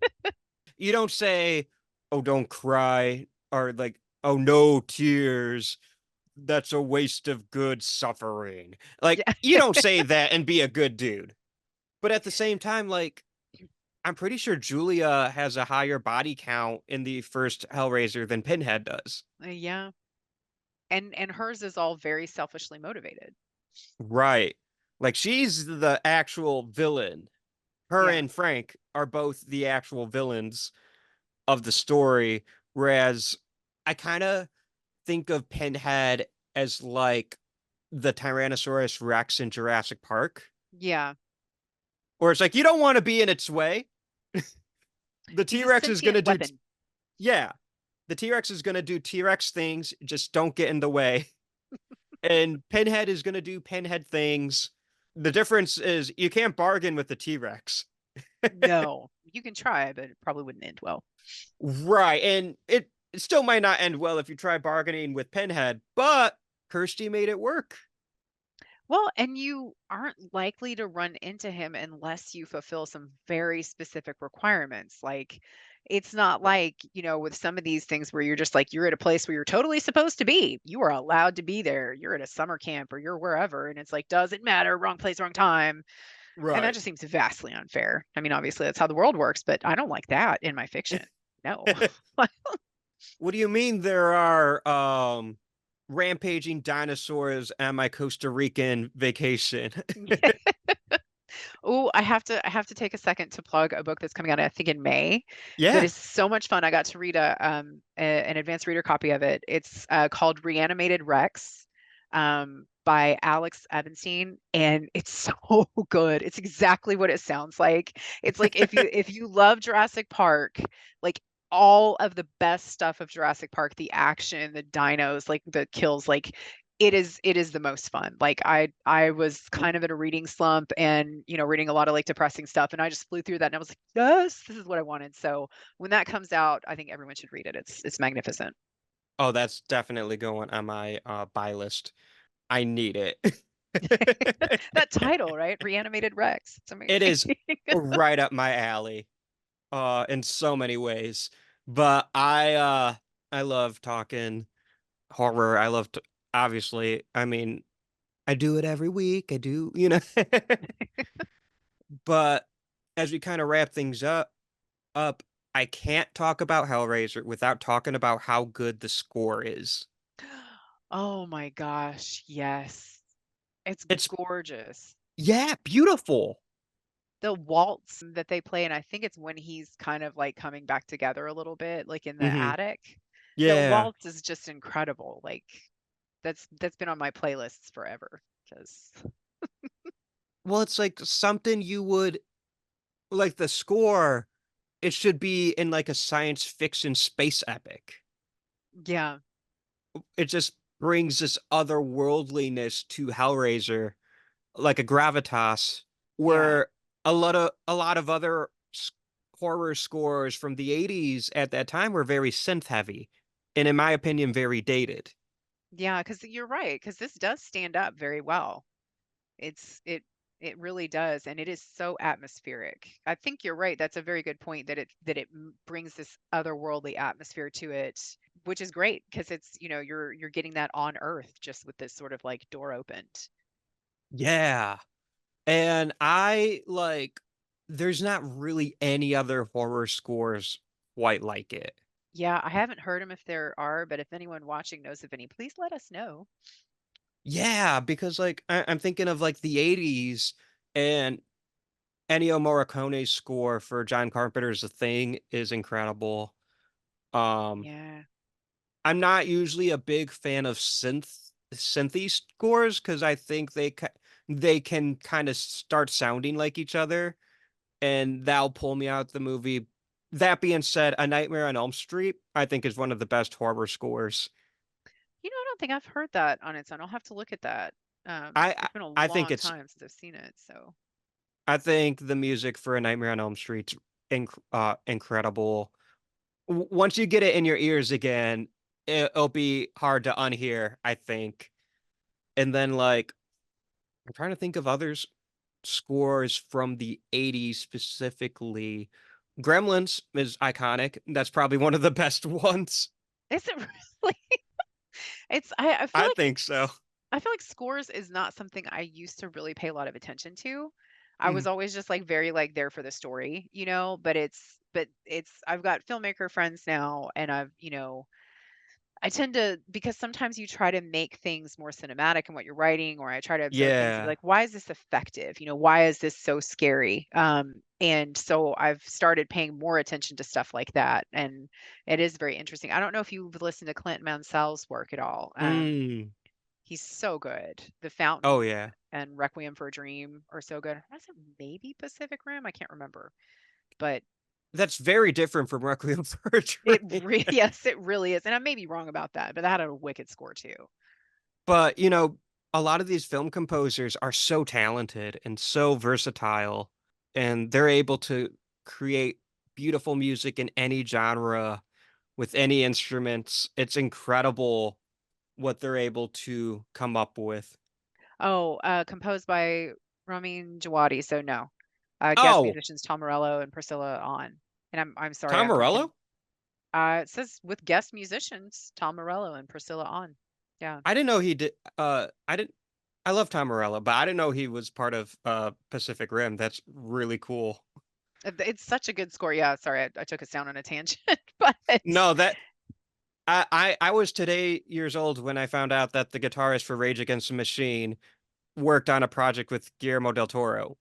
You don't say, oh, don't cry, or like, oh, no tears. That's a waste of good suffering. Like, Yeah. you don't say that and be a good dude. But at the same time, like, I'm pretty sure Julia has a higher body count in the first Hellraiser than Pinhead does. Yeah. And hers is all very selfishly motivated. Right. Like, she's the actual villain. Her Yeah. and Frank are both the actual villains of the story. Whereas I kind of think of Pinhead as like the Tyrannosaurus Rex in Jurassic Park, Yeah. where it's like, you don't want to be in its way. The He's T a Rex is going to sentient do, weapon. yeah, the T Rex is going to do T Rex things, just don't get in the way. And Pinhead is going to do Pinhead things. The difference is you can't bargain with the T Rex. No. You can try, but it probably wouldn't end well. Right. And it still might not end well if you try bargaining with Pinhead, but Kirsty made it work. Well, and you aren't likely to run into him unless you fulfill some very specific requirements. Like, it's not like, with some of these things where you're just like, you're at a place where you're totally supposed to be. You are allowed to be there. You're at a summer camp or you're wherever. And it's like, doesn't matter, wrong place, wrong time. And that Right. just seems vastly unfair. I mean, obviously, that's how the world works, but I don't like that in my fiction. No. What do you mean there are rampaging dinosaurs at my Costa Rican vacation? Oh, I have to take a second to plug a book that's coming out, I think in May, that Yeah. is so much fun. I got to read an advanced reader copy of it. It's called Reanimated Rex by Alex Evenstein, and it's so good. It's exactly what it sounds like. It's like if you love Jurassic Park, like all of the best stuff of Jurassic Park, the action, the dinos, like the kills, like it is the most fun. Like I was kind of in a reading slump and reading a lot of like depressing stuff, and I just flew through that and I was like, yes, this is what I wanted. So when that comes out, I think everyone should read it. It's magnificent. Oh, that's definitely going on my buy list. I need it. That title, right? Reanimated Rex. It's It amazing. is right up my alley, in so many ways. But I love talking horror. I love obviously, I mean, I do it every week. I do, But as we kind of wrap things up, I can't talk about Hellraiser without talking about how good the score is. Oh my gosh, yes. It's It's gorgeous. yeah, beautiful. The waltz that they play, and I think it's when he's kind of like coming back together a little bit, like in the Hmm. attic. That Yeah. waltz is just incredible. Like that's been on my playlists forever because Well, it's like something you would like the score, it should be in like a science fiction space epic. yeah, It just brings this otherworldliness to Hellraiser, like a gravitas, yeah, where a lot of other horror scores from the 80s at that time were very synth heavy, and in my opinion, very dated. yeah. Because you're right. Because this does stand up very well. It's it really does, and it is so atmospheric. I think you're right. That's a very good point that it brings this otherworldly atmosphere to it, which is great because it's you're getting that on Earth just with this sort of like door opened. Yeah. And I like there's not really any other horror scores quite like it. Yeah, I haven't heard them if there are, but if anyone watching knows of any, please let us know. Yeah, because like I'm thinking of like the 80s and Ennio Morricone's score for John Carpenter's The Thing is incredible. Um, Yeah. I'm not usually a big fan of synthy scores because I think they can kind of start sounding like each other, and that'll pull me out the movie. That being said, A Nightmare on Elm Street, I think, is one of the best horror scores. I don't think I've heard that on its own. I'll have to look at that. I I It's been a I think long it's time since I've seen it, so. I think the music for A Nightmare on Elm Street's incredible. Once you get it in your ears again, it'll be hard to unhear, I think. And then like I'm trying to think of others scores from the 80s specifically. Gremlins is iconic. That's probably one of the best ones. Is it really? I feel I like think so. I feel like scores is not something I used to really pay a lot of attention to. I was Mhm. always just like very like there for the story, but it's I've got filmmaker friends now and I tend to, because sometimes you try to make things more cinematic in what you're writing, or I try to observe things and be Yeah. like, why is this effective? Why is this so scary? And so I've started paying more attention to stuff like that. And it is very interesting. I don't know if you've listened to Clint Mansell's work at all. Mm. He's so good. The Oh Fountain yeah. and Requiem for a Dream are so good. Was it maybe Pacific Rim? I can't remember. But That's very different from Requiem for a it Dream. really, yes, it really is. And I may be wrong about that, but that had a wicked score too. But, a lot of these film composers are so talented and so versatile, and they're able to create beautiful music in any genre with any instruments. It's incredible what they're able to come up with. Oh, composed by Ramin Djawadi, so no. Guest Oh, musicians Tom Morello and Priscilla On. And I'm sorry, Tom I'm talking. Morello? It says with guest musicians Tom Morello and Priscilla On. Yeah. I didn't know he did. I love Tom Morello, but I didn't know he was part of Pacific Rim. That's really cool. It's such a good score. Yeah, sorry, I took us down on a tangent, but No, that I was today years old when I found out that the guitarist for Rage Against the Machine worked on a project with Guillermo del Toro.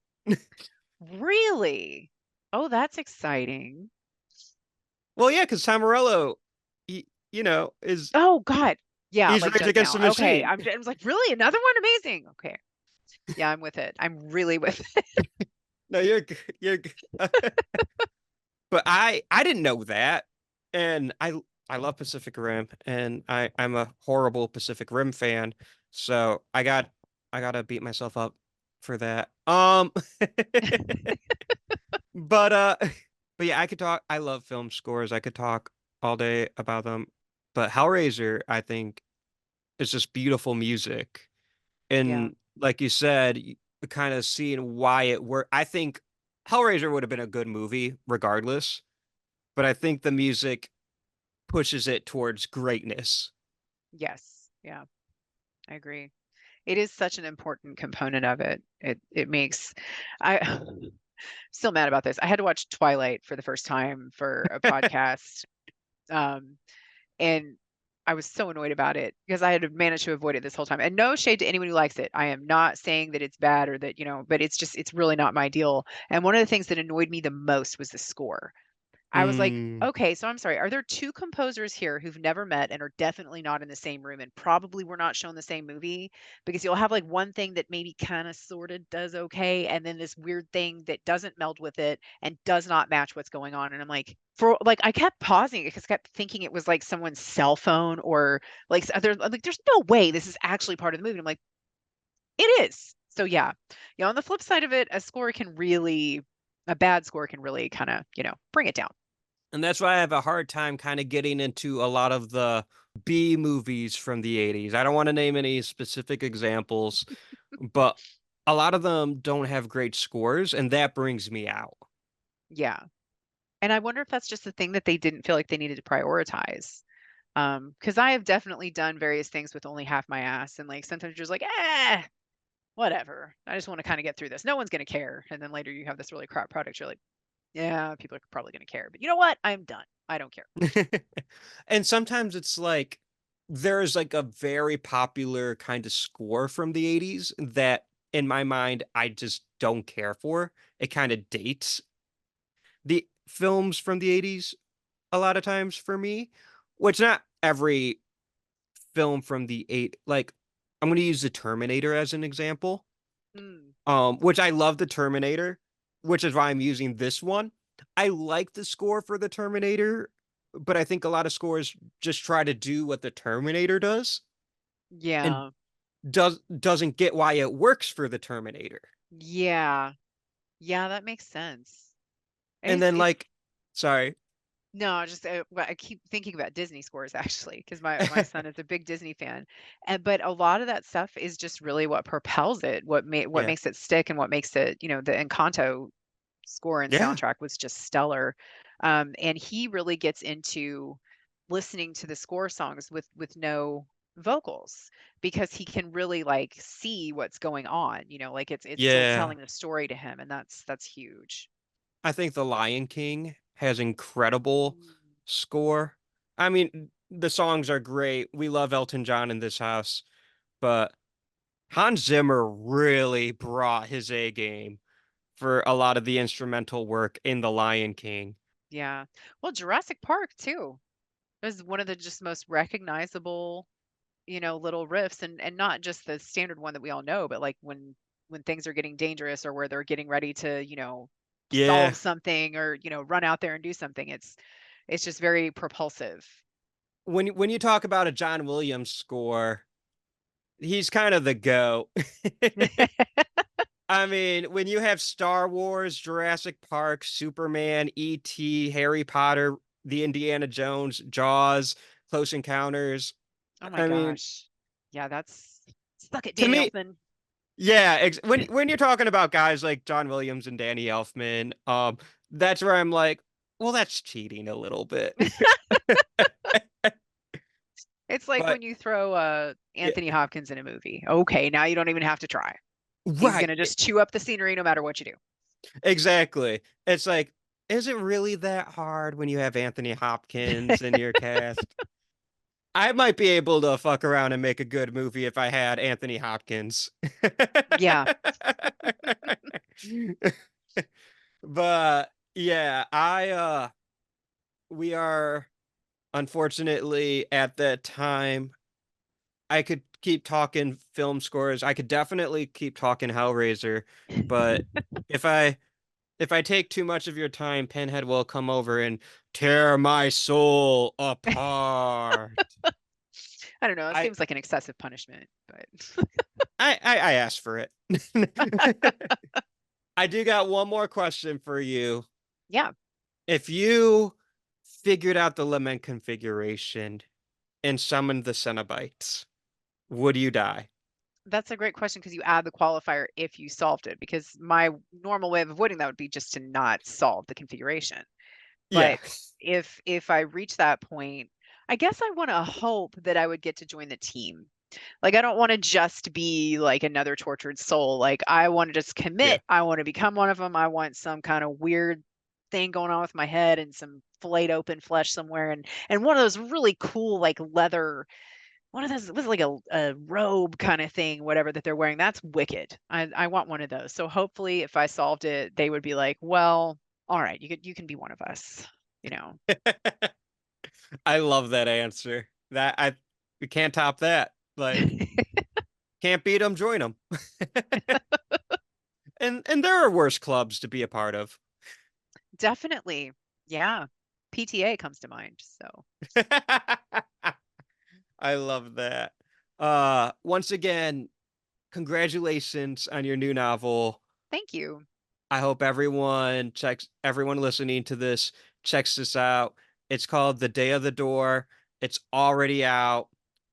really? Oh, that's exciting. Well, yeah, because Tom Morello, he, is Oh God. Yeah, he's like Rage just Against now. the Okay. Machine. I was like, really? Another one? Amazing. Okay. Yeah, I'm with it. I'm really with it. No, you're good. But I didn't know that, and I love Pacific Rim, and I'm a horrible Pacific Rim fan, so I gotta beat myself up for that. But but yeah, I could talk. I love film scores. I could talk all day about them. But Hellraiser, I think, is just beautiful music, Yeah. and like you said, kind of seeing why it worked. I think Hellraiser would have been a good movie regardless, but I think the music pushes it towards greatness. Yes. Yeah. I agree. It is such an important component of it. It makes I still mad about this. I had to watch Twilight for the first time for a podcast. Um, and I was so annoyed about it because I had managed to avoid it this whole time. And no shade to anyone who likes it. I am not saying that it's bad or that, but it's really not my deal. And one of the things that annoyed me the most was the score. I was like, Mm, okay, so I'm sorry. Are there two composers here who've never met and are definitely not in the same room and probably were not shown the same movie? Because you'll have like one thing that maybe kind of sort of does okay, and then this weird thing that doesn't meld with it and does not match what's going on. And I'm like, I kept pausing because I kept thinking it was like someone's cell phone or there's no way this is actually part of the movie. And I'm like, it is. So yeah. On the flip side of it, a bad score can really kind of, bring it down. and that's why I have a hard time kind of getting into a lot of the B movies from the 80s. I don't want to name any specific examples, but a lot of them don't have great scores, and that brings me out. Yeah. And I wonder if that's just the thing that they didn't feel like they needed to prioritize. Because I have definitely done various things with only half my ass, and like sometimes you're just like, whatever. I just want to kind of get through this. No one's gonna care. And then later you have this really crap product. You're like, yeah, people are probably gonna care. But you know what? I'm done. I don't care. And sometimes it's like there's like a very popular kind of score from the 80s that in my mind I just don't care for. It kind of dates the films from the 80s a lot of times for me, which not every film from the like I'm going to use the Terminator as an example. Mm. Which I love the Terminator, which is why I'm using this one. I like the score for the Terminator, but I think a lot of scores just try to do what the Terminator does and Yeah. doesn't get why it works for the Terminator. Yeah. Yeah, that makes sense. And And then like sorry. no, just well, I keep thinking about Disney scores actually, because my son is a big Disney fan, and but a lot of that stuff is just really what propels it, what Yeah. makes it stick, and what makes it, the Encanto score and Yeah. soundtrack was just stellar. And he really gets into listening to the score songs with no vocals because he can really like see what's going on, like it's still Yeah. telling the story to him, and that's huge. I think The Lion King has incredible Mm. score. I mean, the songs are great. We love Elton John in this house, but Hans Zimmer really brought his A game for a lot of the instrumental work in The Lion King. Yeah. Well, Jurassic Park too. Is one of the just most recognizable, little riffs, and not just the standard one that we all know, but like when things are getting dangerous or where they're getting ready to, Yeah, solve something or, run out there and do something. It's just very propulsive. when you talk about a John Williams score, he's kind of the GOAT. I mean, when you have Star Wars, Jurassic Park, Superman, E.T., Harry Potter, the Indiana Jones, Jaws, Close Encounters, Oh my I mean, gosh. Yeah, that's suck it, to Danny me, Elfman. yeah, when you're talking about guys like John Williams and Danny Elfman, that's where I'm like, well, that's cheating a little bit. It's like But when you throw yeah, Anthony Hopkins in a movie. Okay, now you don't even have to try. He's right, gonna just chew up the scenery no matter what you do. exactly. It's like, is it really that hard when you have Anthony Hopkins in your cast? I might be able to fuck around and make a good movie if I had Anthony Hopkins. Yeah. But yeah, we are unfortunately at that time. I could keep talking film scores. I could definitely keep talking Hellraiser, but if I if I take too much of your time, Pinhead will come over and tear my soul apart. I don't know. It I seems like an excessive punishment, but I asked for it. I do got one more question for you. yeah, If you figured out the lament configuration and summoned the Cenobites, would you die? that's a great question because you add the qualifier if you solved it, because my normal way of avoiding that would be just to not solve the configuration. Yeah. But if I reach that point, I guess I want to hope that I would get to join the team. Like I don't want to just be like another tortured soul. Like I want to just Yeah. commit. I want to become one of them. I want some kind of weird thing going on with my head and some filleted open flesh somewhere, and one of those really cool like leather, one of those, it was like a robe kind of thing, whatever that they're wearing. That's wicked. I want one of those. So hopefully if I solved it, they would be like, well, all right, you can be one of us, you know. I love that answer. That I we can't top that. Like can't beat them, join them. And there are worse clubs to be a part of. Definitely. Yeah. PTA comes to mind. So I love that. Once again, congratulations on your new novel. thank you. I hope everyone listening to this checks this out. It's called The Day of the Door. It's already out.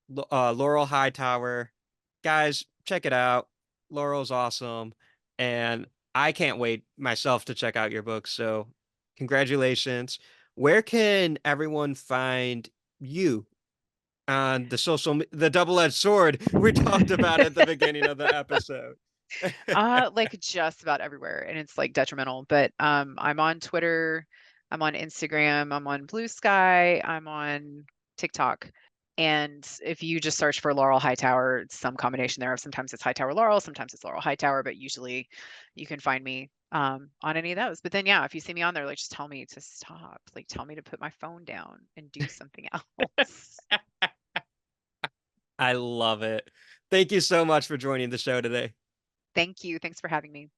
Laurel Hightower. Guys, check it out. Laurel's awesome. And I can't wait myself to check out your book. So, congratulations. Where can everyone find you on the double-edged sword we talked about at the beginning of the episode? Like just about everywhere, and it's like detrimental, but I'm on Twitter, I'm on Instagram, I'm on Blue Sky, I'm on TikTok. And if you just search for Laurel Hightower, it's some combination there of sometimes it's Hightower Laurel, sometimes it's Laurel Hightower, but usually you can find me on any of those. But then, yeah, if you see me on there, like, just tell me to stop. Like, tell me to put my phone down and do something else. I love it. Thank you so much for joining the show today. Thank you. Thanks for having me.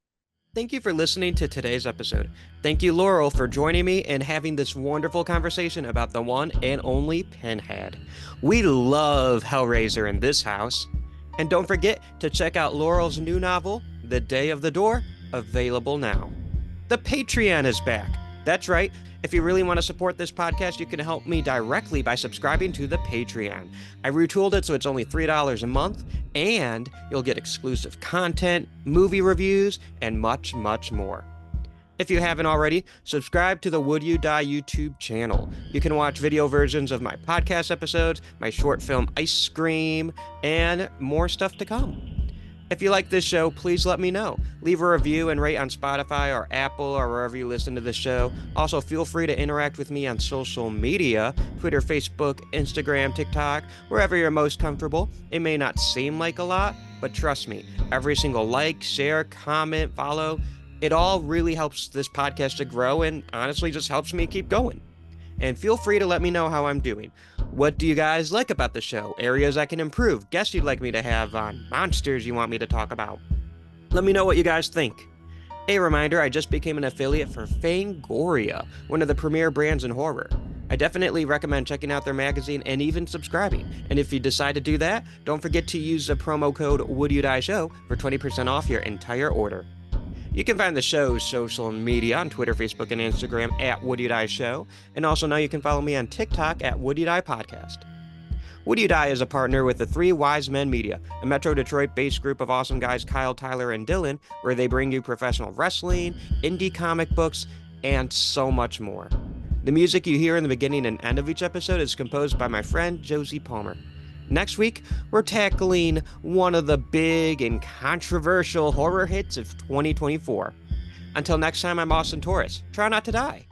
Thank you for listening to today's episode. Thank you, Laurel, for joining me and having this wonderful conversation about the one and only Pinhead. We love Hellraiser in this house. And don't forget to check out Laurel's new novel, The Day of the Door, available now. The Patreon is back. That's right. If you really want to support this podcast, you can help me directly by subscribing to the Patreon. I retooled it so it's only $3 a month, and you'll get exclusive content, movie reviews, and much, much more. If you haven't already, subscribe to the Would You Die YouTube channel. You can watch video versions of my podcast episodes, my short film Ice Cream, and more stuff to come. If you like this show, please let me know. Leave a review and rate on Spotify or Apple or wherever you listen to the show. Also, feel free to interact with me on social media, Twitter, Facebook, Instagram, TikTok, wherever you're most comfortable. It may not seem like a lot, but trust me, every single like, share, comment, follow, it all really helps this podcast to grow and honestly just helps me keep going. And feel free to let me know how I'm doing. What do you guys like about the show? Areas I can improve? Guests you'd like me to have on? Monsters you want me to talk about? Let me know what you guys think. A reminder, I just became an affiliate for Fangoria, one of the premier brands in horror. I definitely recommend checking out their magazine and even subscribing. And if you decide to do that, don't forget to use the promo code WoodYouDieShow for 20% off your entire order. You can find the show's social media on Twitter, Facebook, and Instagram at Would You Die Show, and also now you can follow me on TikTok at Would You Die Podcast. Would You Die is a partner with the Three Wise Men Media, a Metro Detroit-based group of awesome guys, Kyle, Tyler, and Dylan, where they bring you professional wrestling, indie comic books, and so much more. The music you hear in the beginning and end of each episode is composed by my friend Josie Palmer. Next week, we're tackling one of the big and controversial horror hits of 2024. Until next time, I'm Austin Torres. Try not to die.